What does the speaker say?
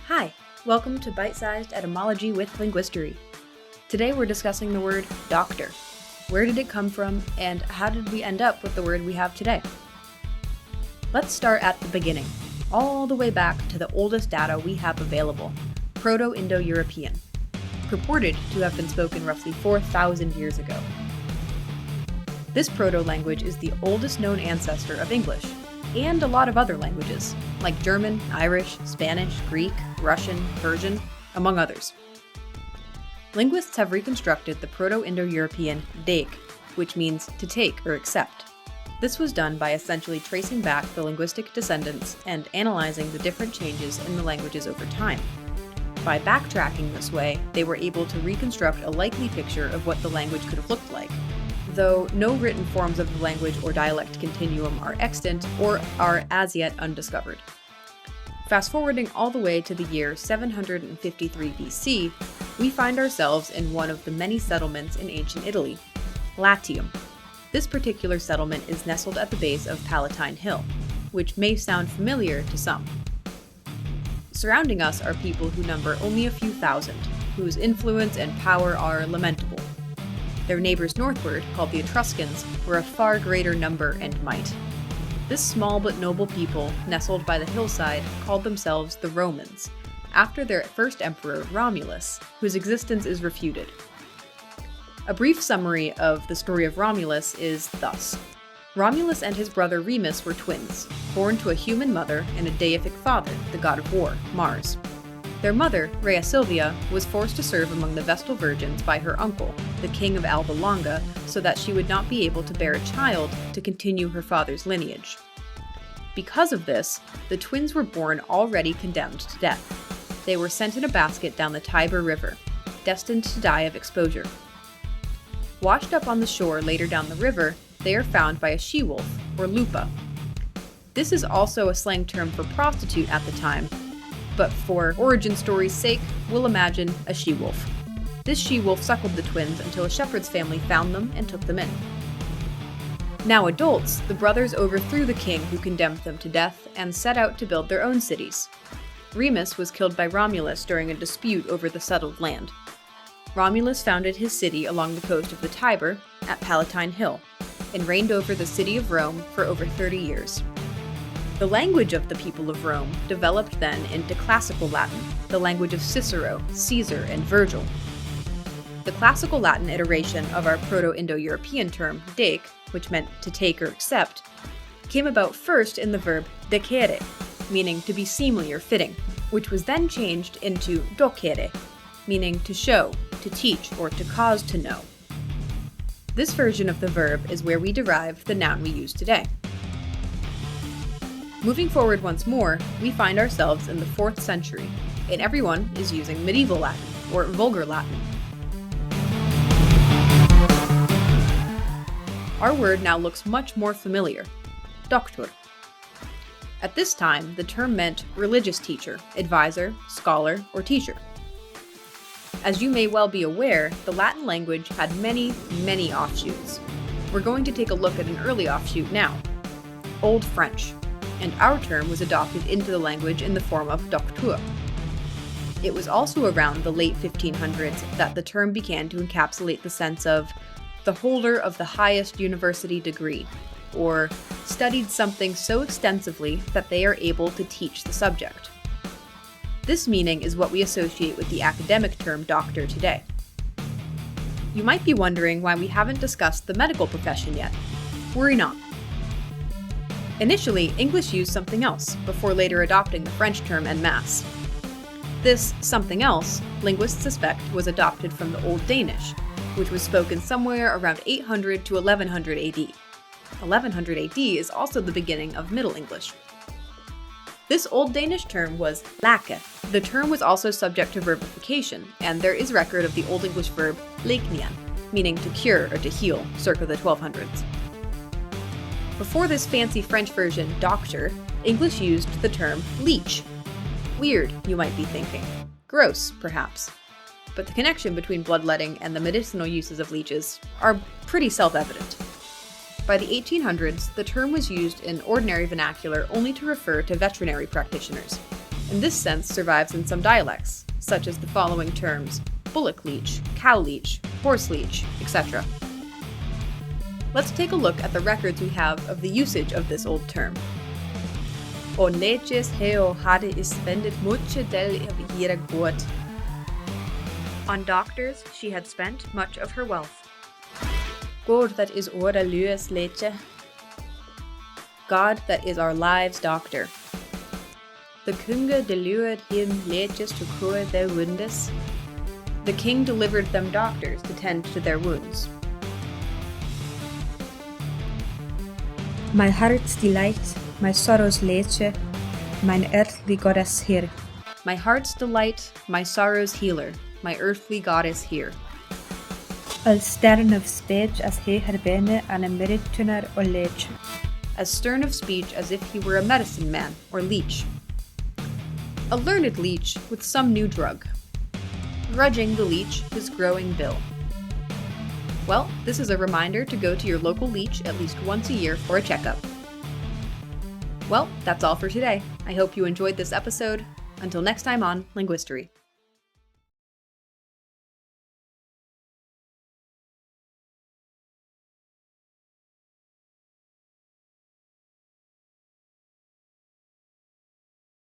Hi, welcome to Bite-Sized Etymology with Linguistory. Today we're discussing the word doctor. Where did it come from, and how did we end up with the word we have today? Let's start at the beginning, all the way back to the oldest data we have available, Proto-Indo-European, purported to have been spoken roughly 4,000 years ago. This proto-language is the oldest known ancestor of English, and a lot of other languages, like German, Irish, Spanish, Greek, Russian, Persian, among others. Linguists have reconstructed the Proto-Indo-European dek, which means to take or accept. This was done by essentially tracing back the linguistic descendants and analyzing the different changes in the languages over time. By backtracking this way, they were able to reconstruct a likely picture of what the language could have looked like, though no written forms of the language or dialect continuum are extant or are as yet undiscovered. Fast forwarding all the way to the year 753 BC, we find ourselves in one of the many settlements in ancient Italy, Latium. This particular settlement is nestled at the base of Palatine Hill, which may sound familiar to some. Surrounding us are people who number only a few thousand, whose influence and power are lamentable. Their neighbors northward, called the Etruscans, were a far greater number and might. This small but noble people, nestled by the hillside, called themselves the Romans, after their first emperor, Romulus, whose existence is refuted. A brief summary of the story of Romulus is thus. Romulus and his brother Remus were twins, born to a human mother and a deific father, the god of war, Mars. Their mother, Rhea Silvia, was forced to serve among the Vestal Virgins by her uncle, the king of Alba Longa, so that she would not be able to bear a child to continue her father's lineage. Because of this, the twins were born already condemned to death. They were sent in a basket down the Tiber River, destined to die of exposure. Washed up on the shore later down the river, they are found by a she-wolf, or lupa. This is also a slang term for prostitute at the time, but for origin story's sake, we'll imagine a she-wolf. This she-wolf suckled the twins until a shepherd's family found them and took them in. Now adults, the brothers overthrew the king who condemned them to death and set out to build their own cities. Remus was killed by Romulus during a dispute over the settled land. Romulus founded his city along the coast of the Tiber, at Palatine Hill, and reigned over the city of Rome for over 30 years. The language of the people of Rome developed then into Classical Latin, the language of Cicero, Caesar, and Virgil. The Classical Latin iteration of our Proto-Indo-European term, dek, which meant to take or accept, came about first in the verb decere, meaning to be seemly or fitting, which was then changed into docere, meaning to show, to teach, or to cause to know. This version of the verb is where we derive the noun we use today. Moving forward once more, we find ourselves in the 4th century, and everyone is using medieval Latin, or vulgar Latin. Our word now looks much more familiar, doctor. At this time, the term meant religious teacher, advisor, scholar, or teacher. As you may well be aware, the Latin language had many, many offshoots. We're going to take a look at an early offshoot now, Old French. And our term was adopted into the language in the form of docteur. It was also around the late 1500s that the term began to encapsulate the sense of the holder of the highest university degree, or studied something so extensively that they are able to teach the subject. This meaning is what we associate with the academic term doctor today. You might be wondering why we haven't discussed the medical profession yet. Worry not. Initially, English used something else, before later adopting the French term en masse. This something else, linguists suspect, was adopted from the Old Danish, which was spoken somewhere around 800 to 1100 AD. 1100 AD is also the beginning of Middle English. This Old Danish term was lake. The term was also subject to verbification, and there is record of the Old English verb lækningen, meaning to cure or to heal, circa the 1200s. Before this fancy French version, doctor, English used the term leech. Weird, you might be thinking. Gross, perhaps. But the connection between bloodletting and the medicinal uses of leeches are pretty self-evident. By the 1800s, the term was used in ordinary vernacular only to refer to veterinary practitioners. and this sense survives in some dialects, such as the following terms: bullock leech, cow leech, horse leech, etc. Let's take a look at the records we have of the usage of this old term. O leches heo hade is spended mucho del ihre god. On doctors she had spent much of her wealth. God that is ora lues leche. God that is our lives' doctor. The kunge delured him leches to cure their wounds. The king delivered them doctors to tend to their wounds. My heart's delight, my sorrow's leche, mine earthly goddess here. My heart's delight, my sorrow's healer, my earthly God is here. Al stern of speech as he had been an emeritunar or leche. As stern of speech as if he were a medicine man or leech. A learned leech with some new drug. Grudging the leech his growing bill. Well, this is a reminder to go to your local leech at least once a year for a checkup. Well, that's all for today. I hope you enjoyed this episode. Until next time on Linguistory.